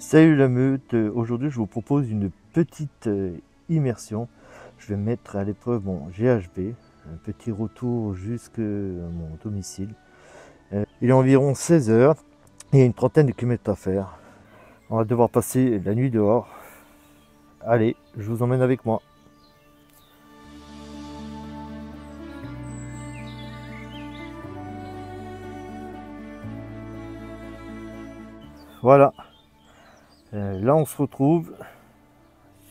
Salut la meute, aujourd'hui je vous propose une petite immersion. Je vais mettre à l'épreuve mon GHB, un petit retour jusqu'à mon domicile. Il est environ 16 heures et il y a une trentaine de kilomètres à faire. On va devoir passer la nuit dehors. Allez, je vous emmène avec moi. Voilà, là on se retrouve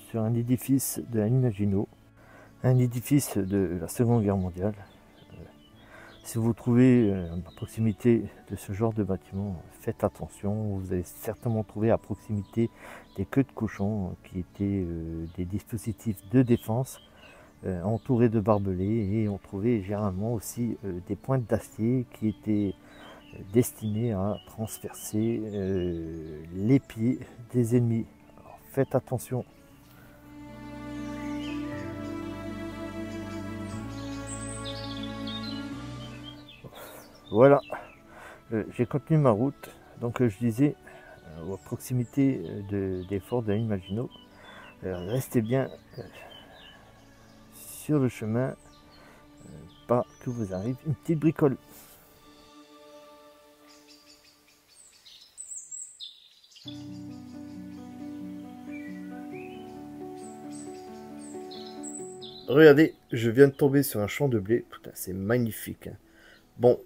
sur un édifice de la Maginot, un édifice de la Seconde Guerre mondiale. Si vous vous trouvez à proximité de ce genre de bâtiment, faites attention. Vous allez certainement trouver à proximité des queues de cochon qui étaient des dispositifs de défense entourés de barbelés, et on trouvait généralement aussi des pointes d'acier qui étaient destinées à transpercer les pieds des ennemis. Alors, faites attention. Voilà, j'ai continué ma route. Donc je disais, à proximité des forts de l'île Maginot. Restez bien sur le chemin, pas que vous arrive une petite bricole. Regardez, je viens de tomber sur un champ de blé. Putain, c'est magnifique, hein. Bon,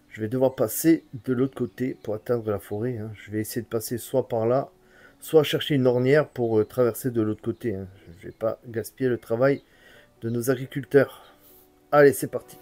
je vais devoir passer de l'autre côté pour atteindre la forêt, hein. Je vais essayer de passer soit par là, soit chercher une ornière pour traverser de l'autre côté, hein. Je ne vais pas gaspiller le travail de nos agriculteurs. Allez, c'est parti.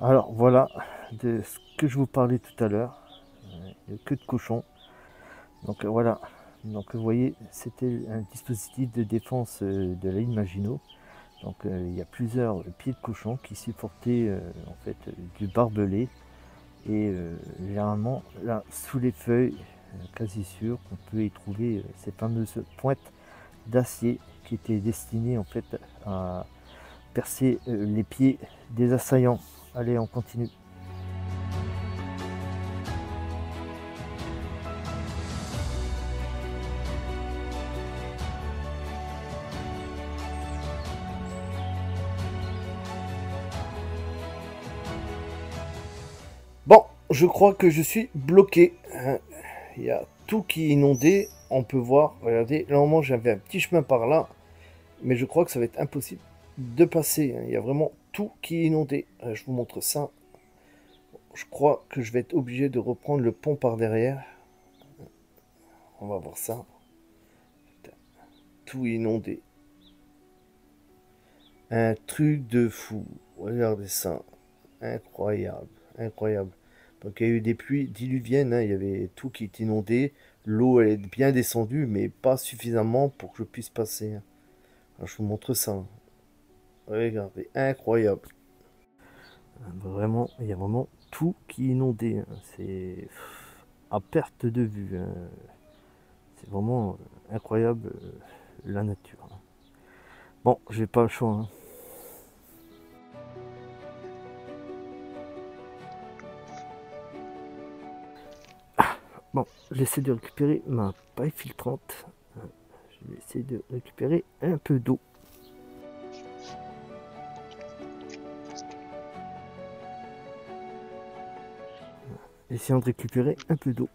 Alors voilà, de ce que je vous parlais tout à l'heure, de queue de cochon. Donc voilà, donc vous voyez, c'était un dispositif de défense de l'île Maginot. Donc il y a plusieurs pieds de cochon qui supportaient en fait du barbelé, et généralement là sous les feuilles, quasi sûr qu'on peut y trouver ces fameuses pointes d'acier qui étaient destinées en fait à percer les pieds des assaillants. Allez, on continue. Bon, je crois que je suis bloqué. Il y a tout qui est inondé. On peut voir, regardez, normalement j'avais un petit chemin par là, mais je crois que ça va être impossible de passer. Il y a vraiment tout qui est inondé. Je vous montre ça. Je crois que je vais être obligé de reprendre le pont par derrière. On va voir ça. Tout inondé. Un truc de fou. Regardez ça. Incroyable. Incroyable. Donc il y a eu des pluies diluviennes, hein. Il y avait tout qui est inondé. L'eau elle est bien descendue, mais pas suffisamment pour que je puisse passer, hein. Alors, je vous montre ça. Regardez, incroyable. Vraiment, il y a vraiment tout qui est inondé, hein. C'est à perte de vue, hein. C'est vraiment incroyable, la nature, hein. Bon, j'ai pas le choix, hein. Bon, j'essaie de récupérer ma paille filtrante. Je vais essayer de récupérer un peu d'eau. Essayons de récupérer un peu d'eau.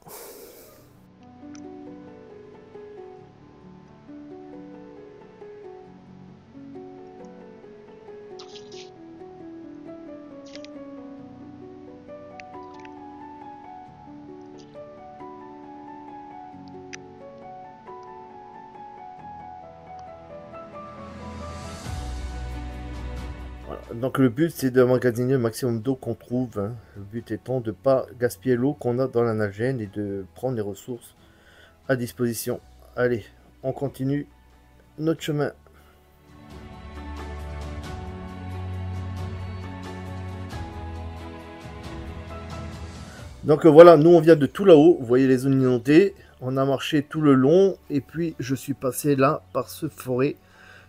Voilà. Donc le but c'est de magasiner le maximum d'eau qu'on trouve, hein. Le but étant de ne pas gaspiller l'eau qu'on a dans la nagène et de prendre les ressources à disposition. Allez, on continue notre chemin. Donc voilà, nous on vient de tout là-haut, vous voyez les zones inondées, on a marché tout le long, et puis je suis passé là par ce forêt,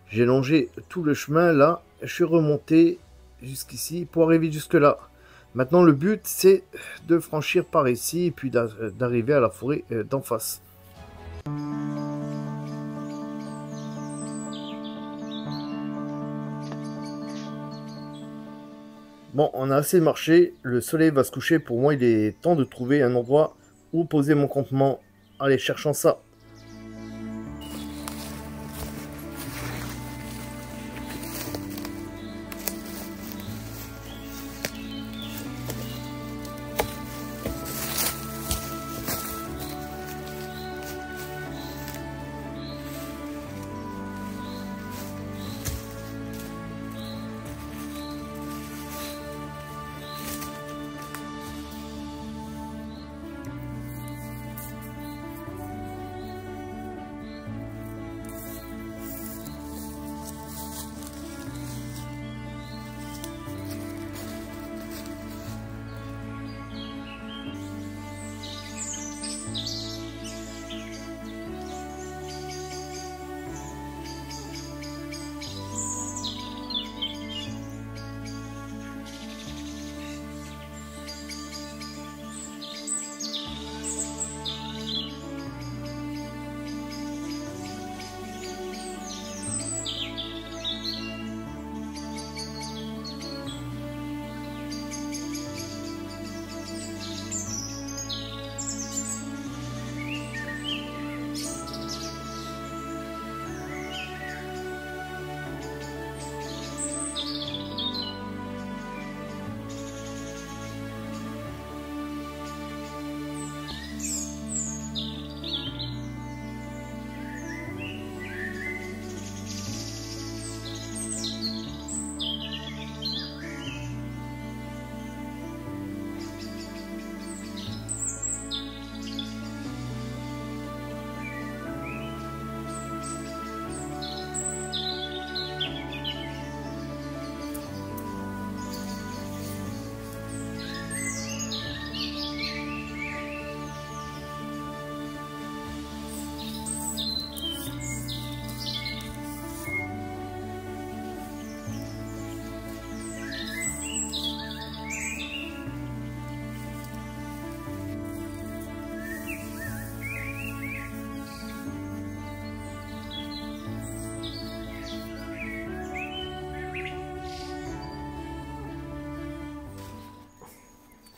j'ai longé tout le chemin là, je suis remonté jusqu'ici pour arriver jusque là. Maintenant le but c'est de franchir par ici, et puis d'arriver à la forêt d'en face. Bon, on a assez marché, le soleil va se coucher, pour moi il est temps de trouver un endroit où poser mon campement. Allez, cherchons ça.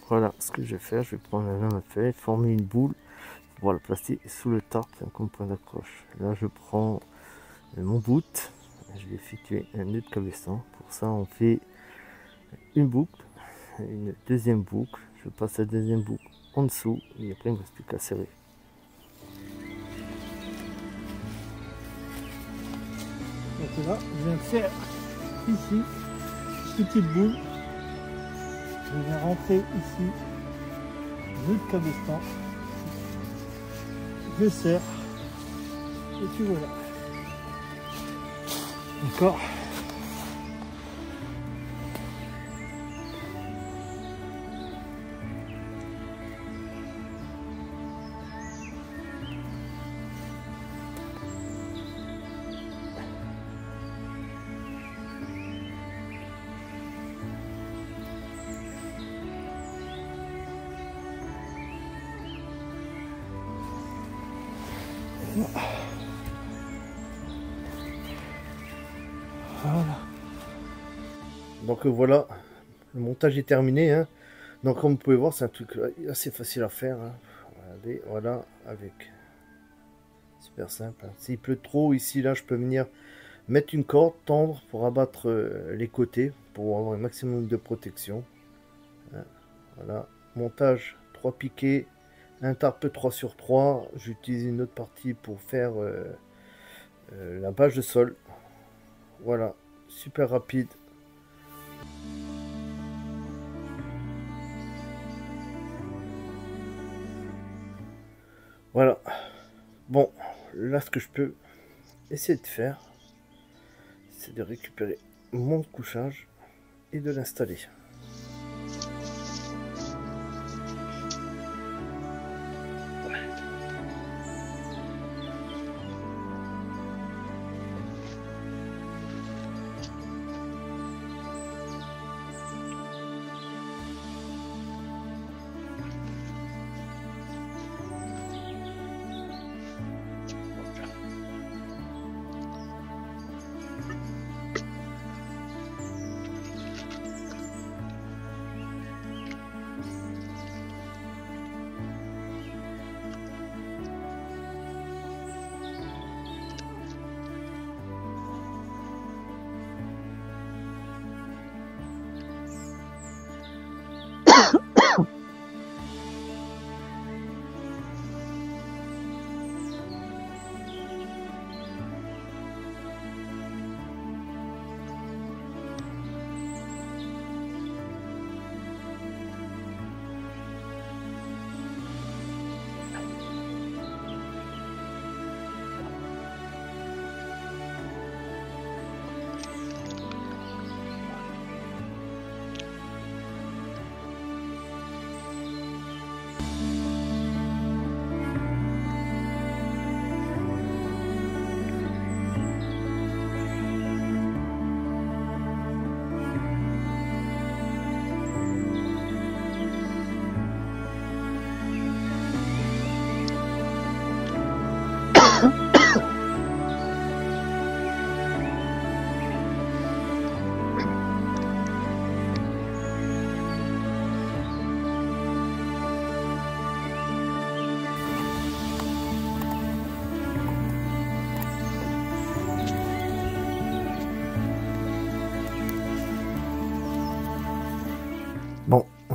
Voilà ce que je vais faire, je vais prendre la lame à feuille, former une boule, pour la placer sous le tarp comme point d'accroche. Là je prends mon bout, je vais effectuer un nœud de cabestan. Pour ça on fait une boucle, une deuxième boucle, je passe la deuxième boucle en dessous et après il ne me reste plus qu'à serrer. Donc là je viens faire ici, petite boule. Je viens rentrer ici, nœud de cabestan, je serre, et puis voilà. D'accord. Voilà. Donc voilà, le montage est terminé, hein. Donc comme vous pouvez voir, c'est un truc assez facile à faire, hein. Regardez, voilà, avec super simple, hein. S'il pleut trop ici, là, je peux venir mettre une corde, tendre pour abattre les côtés, pour avoir un maximum de protection, hein. Voilà, montage 3 piquets, un tarpe 3/3. J'utilise une autre partie pour faire la bâche de sol. Voilà, super rapide. Voilà. Bon, là ce que je peux essayer de faire, c'est de récupérer mon couchage et de l'installer.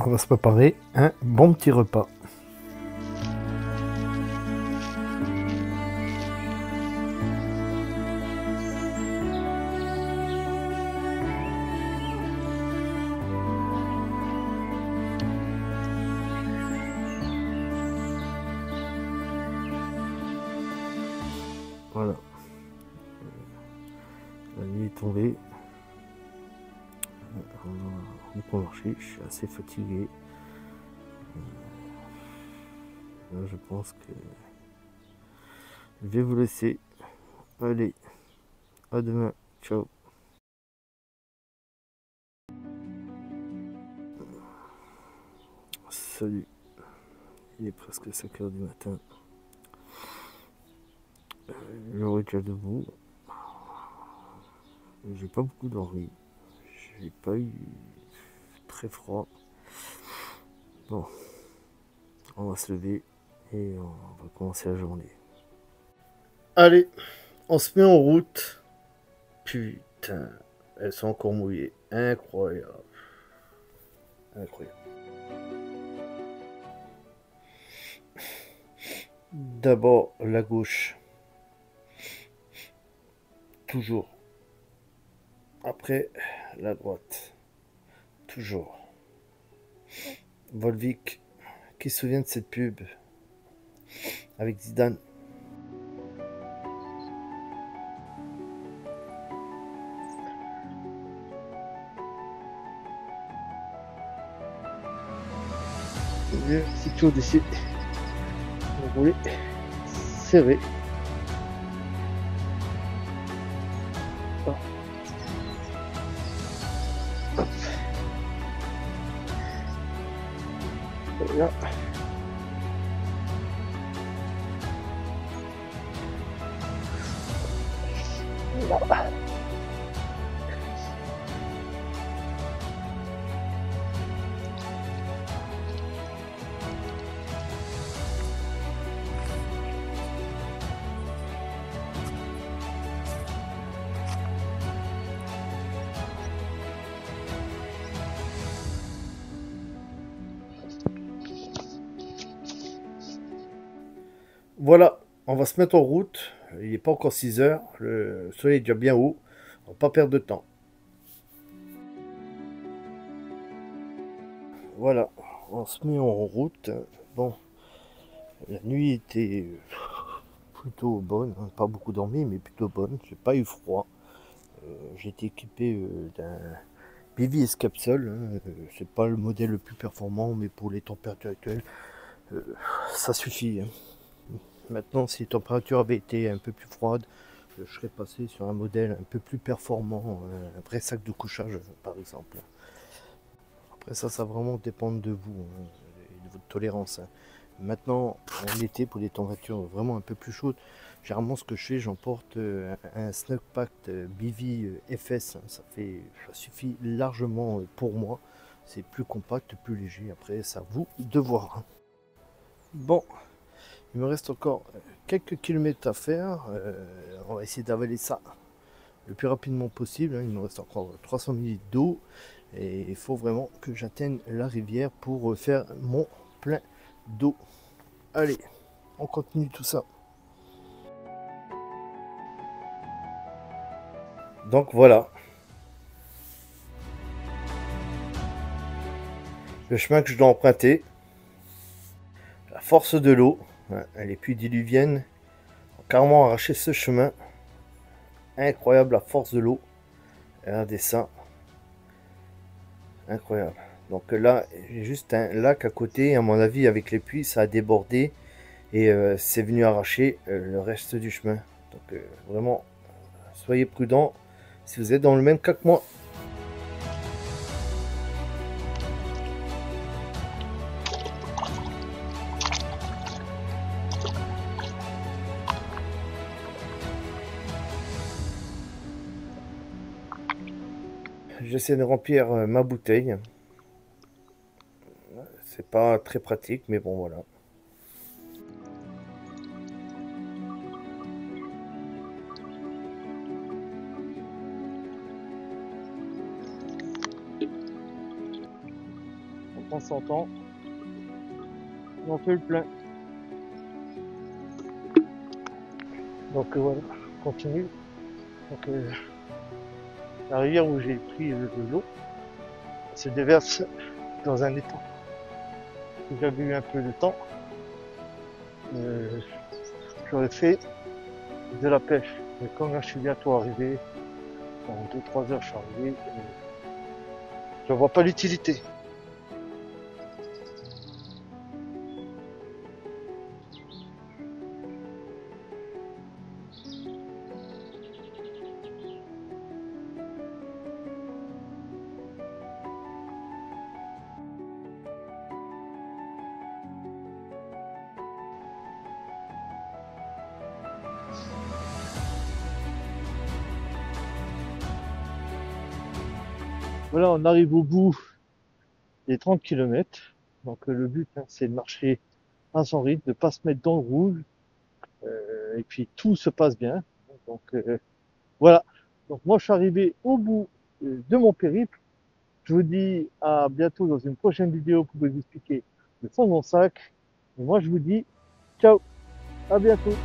on va se préparer un bon petit repas. Voilà, la nuit est tombée, on peut marcher, je suis assez fatigué. Là, je pense que je vais vous laisser. Allez, à demain, ciao. Salut, il est presque 5 h du matin. Je regarde debout. J'ai pas beaucoup dormi. J'ai pas eu très froid. Bon, on va se lever et on va commencer la journée. Allez, on se met en route. Putain, elles sont encore mouillées. Incroyable. Incroyable. D'abord la gauche. Toujours. Après la droite. Toujours. Volvic, qui se souvient de cette pub avec Zidane? C'est toujours d'ici. Enroulé, serré. Hop. Hop. Et là. Là. Voilà, on va se mettre en route. Il n'est pas encore 6 h. Le soleil est déjà bien haut. On va pas perdre de temps. Voilà, on se met en route. Bon, la nuit était plutôt bonne. Pas beaucoup dormi, mais plutôt bonne. J'ai pas eu froid. J'ai été équipé d'un Bivy Escape Sol. C'est pas le modèle le plus performant, mais pour les températures actuelles, ça suffit. Maintenant, si les températures avaient été un peu plus froides, je serais passé sur un modèle un peu plus performant, un vrai sac de couchage par exemple. Après ça va vraiment dépendre de vous et de votre tolérance. Maintenant, en été, pour des températures vraiment un peu plus chaudes, généralement ce que je fais, j'emporte un Snug Pack Bivy FS. Ça suffit largement pour moi. C'est plus compact, plus léger. Après, c'est à vous de voir. Bon, il me reste encore quelques kilomètres à faire. On va essayer d'avaler ça le plus rapidement possible. Il me reste encore 300 ml d'eau. Et il faut vraiment que j'atteigne la rivière pour faire mon plein d'eau. Allez, on continue tout ça. Donc voilà. Le chemin que je dois emprunter. La force de l'eau. Les pluies diluviennes ont carrément arraché ce chemin. Incroyable la force de l'eau. Regardez ça. Incroyable. Donc là, j'ai juste un lac à côté. À mon avis, avec les pluies, ça a débordé. Et c'est venu arracher le reste du chemin. Donc vraiment, soyez prudents si vous êtes dans le même cas que moi. J'essaie de remplir ma bouteille. C'est pas très pratique, mais bon, voilà. prend son temps. On fait le plein. Donc voilà, on continue. Donc la rivière où j'ai pris l'eau se déverse dans un étang. Si j'avais eu un peu de temps, j'aurais fait de la pêche. Mais comme là je suis bientôt arrivé, en 2-3 heures je suis arrivé, je vois pas l'utilité. Voilà, on arrive au bout des 30 km. Donc le but, hein, c'est de marcher à son rythme, de pas se mettre dans le rouge. Et puis tout se passe bien. Donc voilà. Donc moi je suis arrivé au bout de mon périple. Je vous dis à bientôt dans une prochaine vidéo pour vous expliquer le fond de mon sac. Et moi je vous dis ciao, à bientôt.